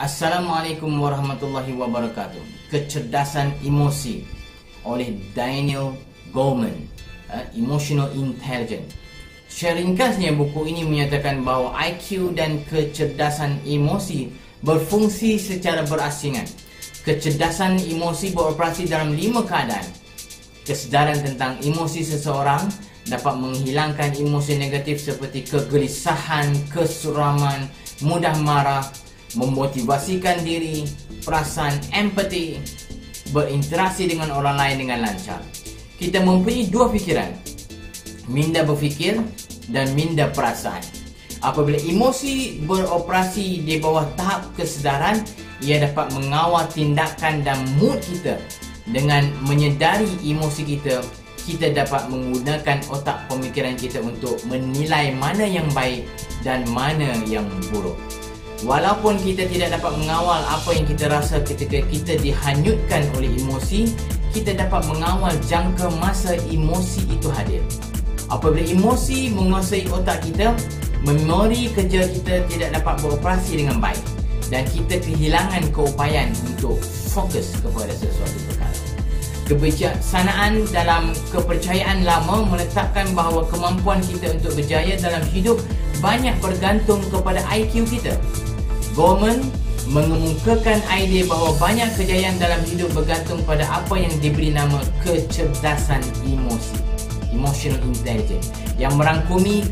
Assalamualaikum warahmatullahi wabarakatuh. Kecerdasan emosi oleh Daniel Goleman, Emotional Intelligence. Secara ringkasnya, buku ini menyatakan bahawa IQ dan kecerdasan emosi berfungsi secara berasingan. Kecerdasan emosi beroperasi dalam 5 keadaan. Kesedaran tentang emosi seseorang dapat menghilangkan emosi negatif seperti kegelisahan, kesuraman, mudah marah, memotivasikan diri, perasaan empati, berinteraksi dengan orang lain dengan lancar. Kita mempunyai 2 fikiran, minda berfikir dan minda perasaan. Apabila emosi beroperasi di bawah tahap kesedaran, ia dapat mengawal tindakan dan mood kita. Dengan menyedari emosi kita, kita dapat menggunakan otak pemikiran kita untuk menilai mana yang baik dan mana yang buruk. Walaupun kita tidak dapat mengawal apa yang kita rasa ketika kita dihanyutkan oleh emosi, kita dapat mengawal jangka masa emosi itu hadir. Apabila emosi menguasai otak kita, memori kerja kita tidak dapat beroperasi dengan baik dan kita kehilangan keupayaan untuk fokus kepada sesuatu perkara. Kebijaksanaan dalam kepercayaan lama meletakkan bahawa kemampuan kita untuk berjaya dalam hidup banyak bergantung kepada IQ kita. Goleman mengemukakan idea bahawa banyak kejayaan dalam hidup bergantung pada apa yang diberi nama kecerdasan emosi, Emotional Intelligence, yang merangkumi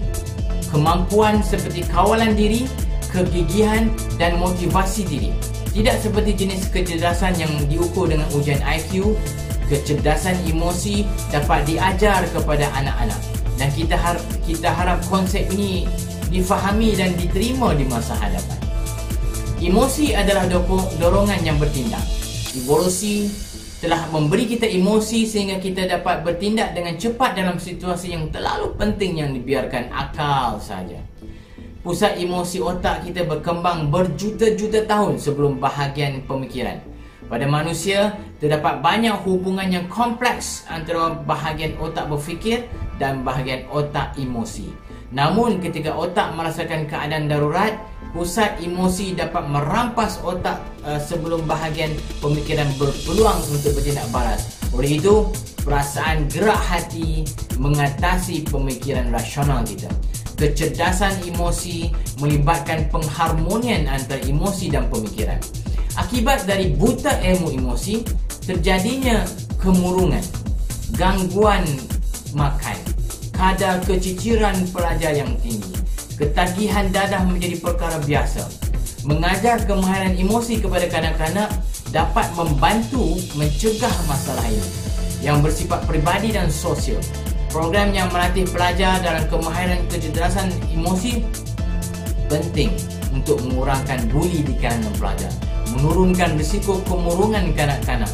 kemampuan seperti kawalan diri, kegigihan dan motivasi diri. Tidak seperti jenis kecerdasan yang diukur dengan ujian IQ, kecerdasan emosi dapat diajar kepada anak-anak, dan kita harap konsep ini difahami dan diterima di masa hadapan. Emosi adalah dorongan yang bertindak. Evolusi telah memberi kita emosi sehingga kita dapat bertindak dengan cepat dalam situasi yang terlalu penting yang dibiarkan akal saja. Pusat emosi otak kita berkembang berjuta-juta tahun sebelum bahagian pemikiran. Pada manusia, terdapat banyak hubungan yang kompleks antara bahagian otak berfikir dan bahagian otak emosi. Namun, ketika otak merasakan keadaan darurat, pusat emosi dapat merampas otak sebelum bahagian pemikiran berpeluang untuk bertindak balas. Oleh itu, perasaan gerak hati mengatasi pemikiran rasional kita. Kecerdasan emosi melibatkan pengharmonian antara emosi dan pemikiran. Akibat dari buta ilmu emosi, terjadinya kemurungan, gangguan makan, kadar keciciran pelajar yang tinggi, ketagihan dadah menjadi perkara biasa. Mengajar kemahiran emosi kepada kanak-kanak dapat membantu mencegah masalah ini yang bersifat peribadi dan sosial. Program yang melatih pelajar dalam kemahiran kecerdasan emosi penting untuk mengurangkan buli di kalangan pelajar, menurunkan risiko kemurungan kanak-kanak,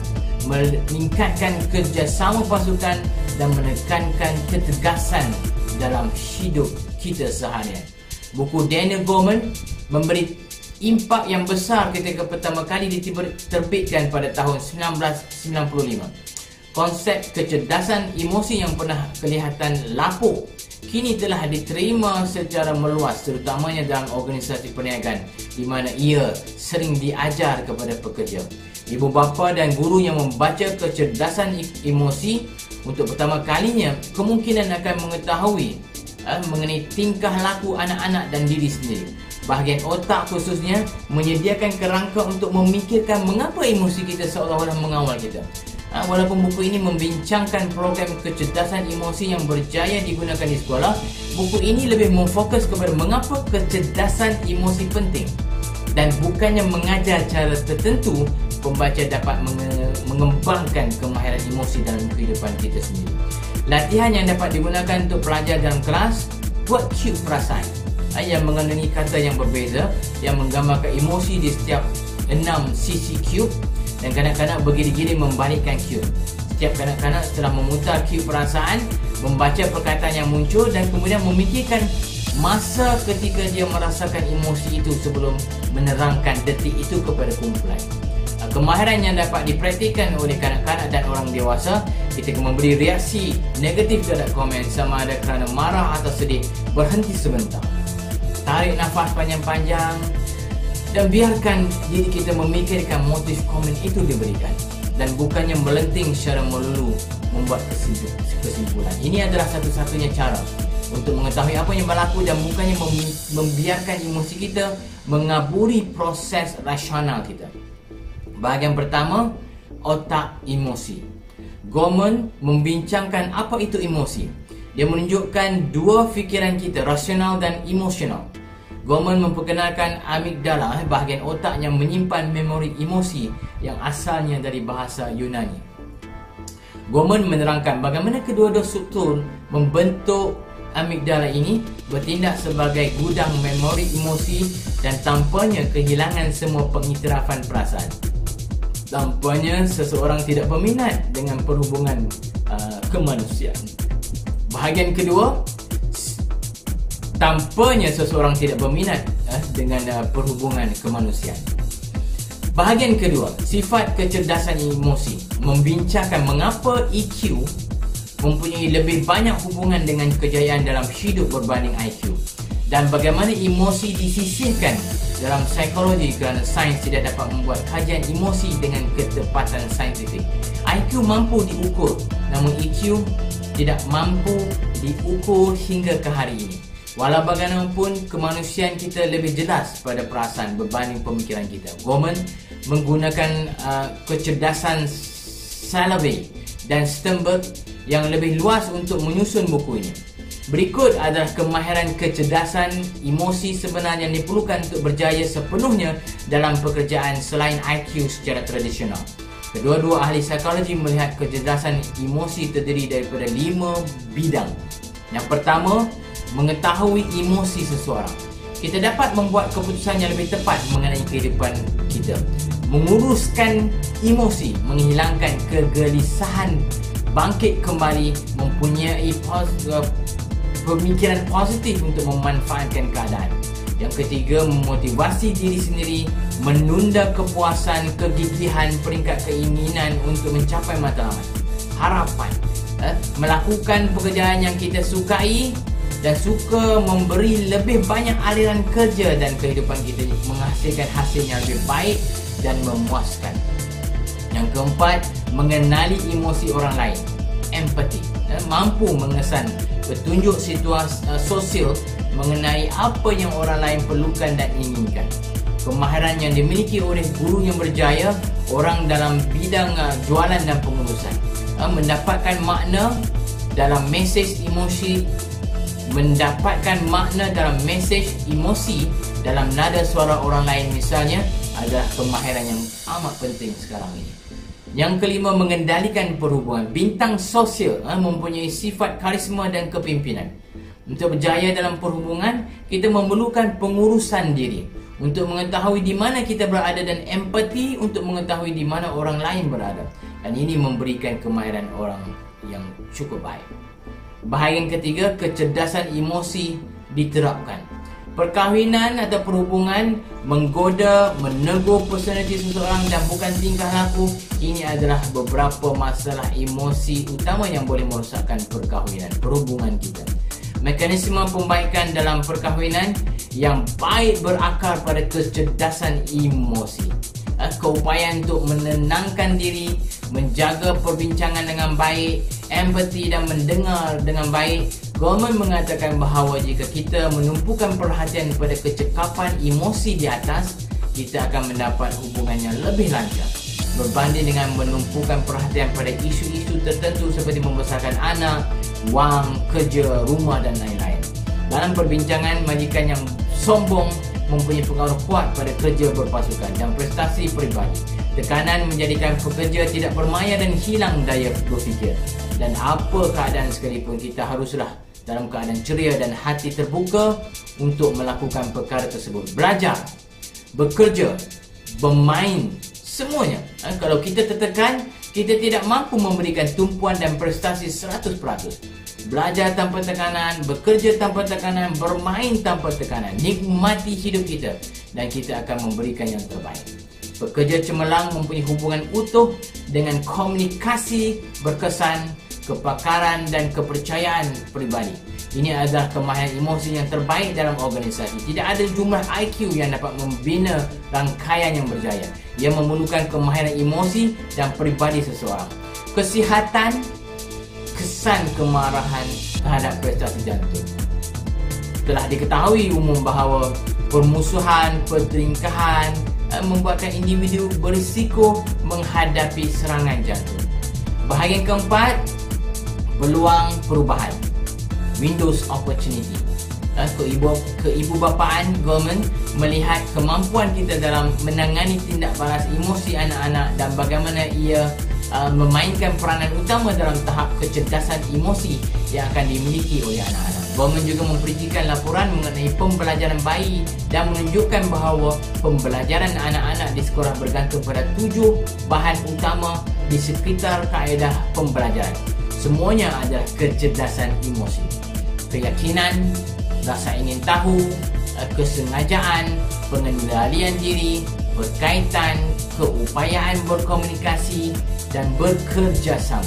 meningkatkan kerjasama pasukan dan menekankan ketegasan dalam hidup kita seharian. Buku Daniel Goleman memberi impak yang besar ketika pertama kali diterbitkan pada tahun 1995. Konsep kecerdasan emosi yang pernah kelihatan lapuk kini telah diterima secara meluas, terutamanya dalam organisasi perniagaan di mana ia sering diajar kepada pekerja. Ibu bapa dan guru yang membaca kecerdasan emosi untuk pertama kalinya kemungkinan akan mengetahui mengenai tingkah laku anak-anak dan diri sendiri. Bahagian otak khususnya menyediakan kerangka untuk memikirkan mengapa emosi kita seolah-olah mengawal kita. Walaupun buku ini membincangkan program kecerdasan emosi yang berjaya digunakan di sekolah, buku ini lebih memfokus kepada mengapa kecerdasan emosi penting dan bukannya mengajar cara tertentu. Pembaca dapat mengembangkan kemahiran emosi dalam kehidupan kita sendiri. Latihan yang dapat digunakan untuk pelajar dalam kelas, buat cube perasaan yang mengandungi kata yang berbeza yang menggambarkan emosi di setiap 6 sisi cube, dan kanak-kanak bergiri-giri membalikkan cube. Setiap kanak-kanak setelah memutar cube perasaan, membaca perkataan yang muncul dan kemudian memikirkan masa ketika dia merasakan emosi itu sebelum menerangkan detik itu kepada kumpulan. Kemahiran yang dapat dipraktikkan oleh kanak-kanak dan orang dewasa ketika memberi reaksi negatif terhadap komen, sama ada kerana marah atau sedih, berhenti sebentar, tarik nafas panjang-panjang Dan biarkan diri kita memikirkan motif komen itu diberikan, dan bukannya melenting secara melulu membuat kesimpulan. Ini adalah satu-satunya cara untuk mengetahui apa yang berlaku, dan bukannya membiarkan emosi kita mengaburi proses rasional kita. Bahagian pertama, otak emosi. Goleman membincangkan apa itu emosi. Dia menunjukkan dua fikiran kita, rasional dan emosional. Goleman memperkenalkan amigdala, bahagian otak yang menyimpan memori emosi yang asalnya dari bahasa Yunani. Goleman menerangkan bagaimana kedua-dua struktur membentuk amigdala ini bertindak sebagai gudang memori emosi dan tampaknya kehilangan semua pengiktirafan perasaan. Tampaknya seseorang tidak berminat dengan perhubungan kemanusiaan. Bahagian kedua, tampaknya seseorang tidak berminat dengan perhubungan kemanusiaan. Bahagian kedua, sifat kecerdasan emosi, membincangkan mengapa EQ mempunyai lebih banyak hubungan dengan kejayaan dalam hidup berbanding IQ, dan bagaimana emosi disisihkan dalam psikologi kerana sains tidak dapat membuat kajian emosi dengan ketepatan saintifik. IQ mampu diukur, namun EQ tidak mampu diukur hingga ke hari ini. Walau bagaimanapun, kemanusiaan kita lebih jelas pada perasaan berbanding pemikiran kita. Goleman menggunakan kecerdasan Salovey dan Sternberg yang lebih luas untuk menyusun buku ini. Berikut adalah kemahiran kecerdasan emosi sebenarnya yang diperlukan untuk berjaya sepenuhnya dalam pekerjaan selain IQ secara tradisional. Kedua-dua ahli psikologi melihat kecerdasan emosi terdiri daripada 5 bidang. Yang pertama, mengetahui emosi seseorang. Kita dapat membuat keputusan yang lebih tepat mengenai kehidupan kita. Menguruskan emosi, menghilangkan kegelisahan, bangkit kembali, mempunyai pemikiran positif untuk memanfaatkan keadaan. Yang ketiga, memotivasi diri sendiri, menunda kepuasan, kegigihan, peringkat keinginan untuk mencapai matlamat, harapan, melakukan pekerjaan yang kita sukai dan suka, memberi lebih banyak aliran kerja dan kehidupan kita menghasilkan hasil yang lebih baik dan memuaskan. Yang keempat, mengenali emosi orang lain, empati, dan mampu mengesan petunjuk situasi sosial mengenai apa yang orang lain perlukan dan inginkan. Kemahiran yang dimiliki oleh guru yang berjaya, orang dalam bidang jualan dan pengurusan, mendapatkan makna dalam mesej emosi, dalam nada suara orang lain misalnya, adalah kemahiran yang amat penting sekarang ini. Yang kelima, mengendalikan perhubungan. Bintang sosial mempunyai sifat karisma dan kepimpinan. Untuk berjaya dalam perhubungan, kita memerlukan pengurusan diri untuk mengetahui di mana kita berada dan empati untuk mengetahui di mana orang lain berada. Dan ini memberikan kemahiran orang yang cukup baik. Bahagian ketiga, kecerdasan emosi diterapkan. Perkahwinan atau perhubungan menggoda, menegur personaliti seseorang dan bukan tingkah laku. Ini adalah beberapa masalah emosi utama yang boleh merosakkan perkahwinan, perhubungan kita. Mekanisme pembaikan dalam perkahwinan yang baik berakar pada kecerdasan emosi. Keupayaan untuk menenangkan diri, menjaga perbincangan dengan baik, empati dan mendengar dengan baik. Goleman mengatakan bahawa jika kita menumpukan perhatian pada kecekapan emosi di atas, kita akan mendapat hubungan yang lebih lancar berbanding dengan menumpukan perhatian pada isu-isu tertentu seperti membesarkan anak, wang, kerja, rumah dan lain-lain. Dalam perbincangan, majikan yang sombong mempunyai pengaruh kuat pada kerja berpasukan dan prestasi peribadi. Tekanan menjadikan pekerja tidak bermaya dan hilang daya berfikir. Dan apa keadaan sekalipun, kita haruslah dalam keadaan ceria dan hati terbuka untuk melakukan perkara tersebut. Belajar, bekerja, bermain, semuanya. Kalau kita tertekan, kita tidak mampu memberikan tumpuan dan prestasi 100%. Belajar tanpa tekanan, bekerja tanpa tekanan, bermain tanpa tekanan, nikmati hidup kita dan kita akan memberikan yang terbaik. Pekerja cemerlang mempunyai hubungan utuh dengan komunikasi berkesan, kepakaran dan kepercayaan peribadi. Ini adalah kemahiran emosi yang terbaik dalam organisasi. Tidak ada jumlah IQ yang dapat membina rangkaian yang berjaya. Ia memerlukan kemahiran emosi dan peribadi seseorang. Kesihatan, kesan kemarahan terhadap prestasi jantung. Telah diketahui umum bahawa permusuhan, pertelingkahan membuatkan individu berisiko menghadapi serangan jantung. Bahagian keempat, peluang perubahan. Windows opportunity. Keibubapaan Goleman melihat kemampuan kita dalam menangani tindak balas emosi anak-anak dan bagaimana ia memainkan peranan utama dalam tahap kecerdasan emosi yang akan dimiliki oleh anak-anak. Goleman juga memperincikan laporan mengenai pembelajaran bayi dan menunjukkan bahawa pembelajaran anak-anak di sekolah bergantung pada 7 bahan utama di sekitar kaedah pembelajaran. Semuanya adalah kecerdasan emosi. Keyakinan, rasa ingin tahu, kesengajaan, pengendalian diri, berkaitan, keupayaan berkomunikasi dan bekerjasama.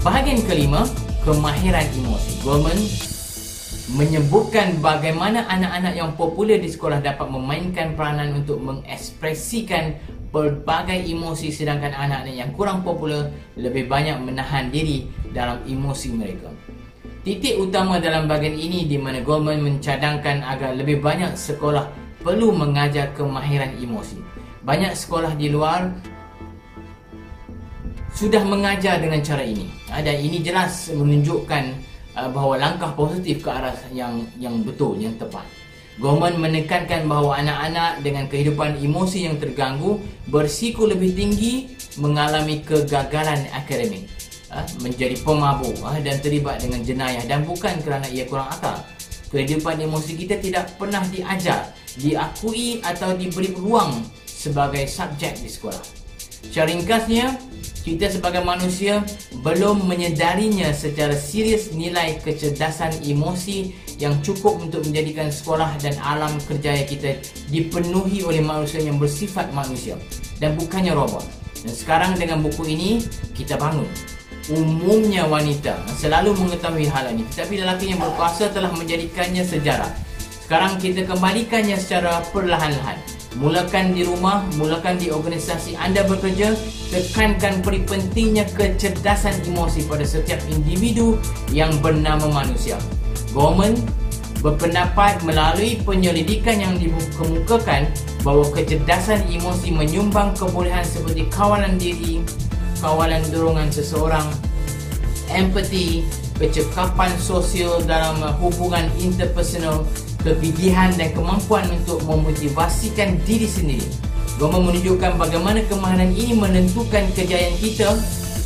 Bahagian kelima, kemahiran emosi. Goleman menyebutkan bagaimana anak-anak yang popular di sekolah dapat memainkan peranan untuk mengekspresikan pelbagai emosi, sedangkan anak-anak yang kurang popular lebih banyak menahan diri dalam emosi mereka. Titik utama dalam bahagian ini di mana Goleman mencadangkan agar lebih banyak sekolah perlu mengajar kemahiran emosi. Banyak sekolah di luar sudah mengajar dengan cara ini. Dan ini jelas menunjukkan bahawa langkah positif ke arah yang betul, yang tepat. Goleman menekankan bahawa anak-anak dengan kehidupan emosi yang terganggu berisiko lebih tinggi mengalami kegagalan akademik, menjadi pemabuk dan terlibat dengan jenayah, dan bukan kerana ia kurang akal. Kehidupan emosi kita tidak pernah diajar, diakui atau diberi ruang sebagai subjek di sekolah. Secara ringkasnya, kita sebagai manusia belum menyedarinya secara serius nilai kecerdasan emosi yang cukup untuk menjadikan sekolah dan alam kerjaya kita dipenuhi oleh manusia yang bersifat manusia dan bukannya robot. Dan sekarang dengan buku ini, kita bangun. Umumnya wanita selalu mengetahui hal ini, tetapi lelaki yang berkuasa telah menjadikannya sejarah. Sekarang kita kembalikannya secara perlahan-lahan. Mulakan di rumah, mulakan di organisasi anda bekerja. Tekankan peri pentingnya kecerdasan emosi pada setiap individu yang bernama manusia. Goleman berpendapat melalui penyelidikan yang dikemukakan bahawa kecerdasan emosi menyumbang kebolehan seperti kawalan diri, kawalan dorongan seseorang, empati, kecekapan sosial dalam hubungan interpersonal, kegigihan dan kemampuan untuk memotivasikan diri sendiri. Goleman menunjukkan bagaimana kemahiran ini menentukan kejayaan kita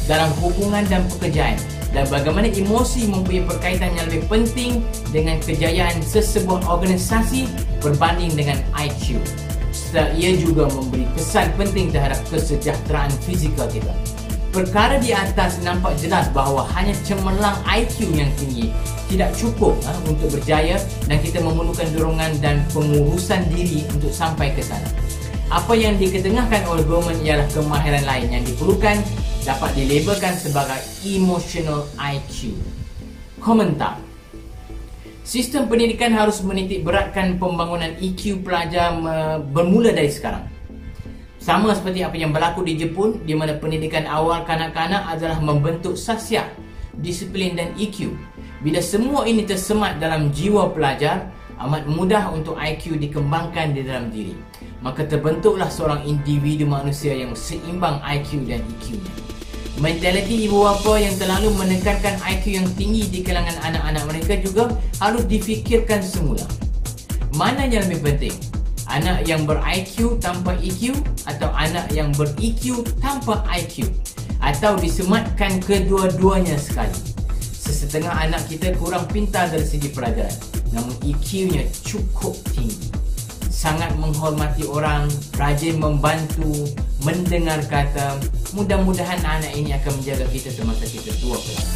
dalam hubungan dan pekerjaan, dan bagaimana emosi mempunyai perkaitan yang lebih penting dengan kejayaan sesebuah organisasi berbanding dengan IQ. Serta ia juga memberi kesan penting terhadap kesejahteraan fizikal kita. Perkara di atas nampak jelas bahawa hanya cemerlang IQ yang tinggi tidak cukup untuk berjaya, dan kita memerlukan dorongan dan pengurusan diri untuk sampai ke sana. Apa yang diketengahkan oleh Goleman ialah kemahiran lain yang diperlukan dapat dilabelkan sebagai emotional IQ. Komentar: sistem pendidikan harus menitik beratkan pembangunan EQ pelajar bermula dari sekarang. Sama seperti apa yang berlaku di Jepun, di mana pendidikan awal kanak-kanak adalah membentuk sasiat, disiplin dan EQ. Bila semua ini tersemat dalam jiwa pelajar, amat mudah untuk IQ dikembangkan di dalam diri. Maka terbentuklah seorang individu manusia yang seimbang IQ dan EQ-nya. Mentaliti ibu bapa yang terlalu menekankan IQ yang tinggi di kalangan anak-anak mereka juga harus difikirkan semula. Mana yang lebih penting? Anak yang ber-IQ tanpa EQ atau anak yang ber-EQ tanpa IQ? Atau disematkan kedua-duanya sekali? Sesetengah anak kita kurang pintar dari segi pelajaran, namun EQ-nya cukup tinggi. Sangat menghormati orang, rajin membantu, mendengar kata. Mudah-mudahan anak ini akan menjaga kita semasa kita tua kelak.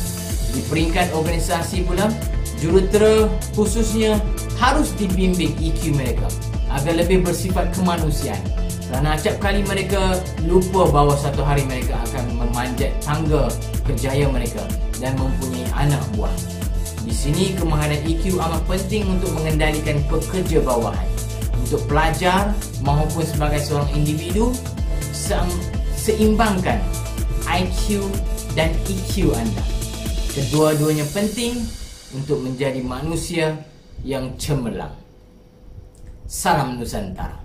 Di peringkat organisasi pula, jurutera khususnya harus dibimbing EQ mereka agar lebih bersifat kemanusiaan. Kerana acap kali mereka lupa bahawa satu hari mereka akan memanjat tangga kerjaya mereka dan mempunyai anak buah. Di sini kemahiran EQ amat penting untuk mengendalikan pekerja bawahan, untuk pelajar maupun sebagai seorang individu. Seimbangkan IQ dan EQ anda. Kedua-duanya penting untuk menjadi manusia yang cemerlang. Salam Nusantara.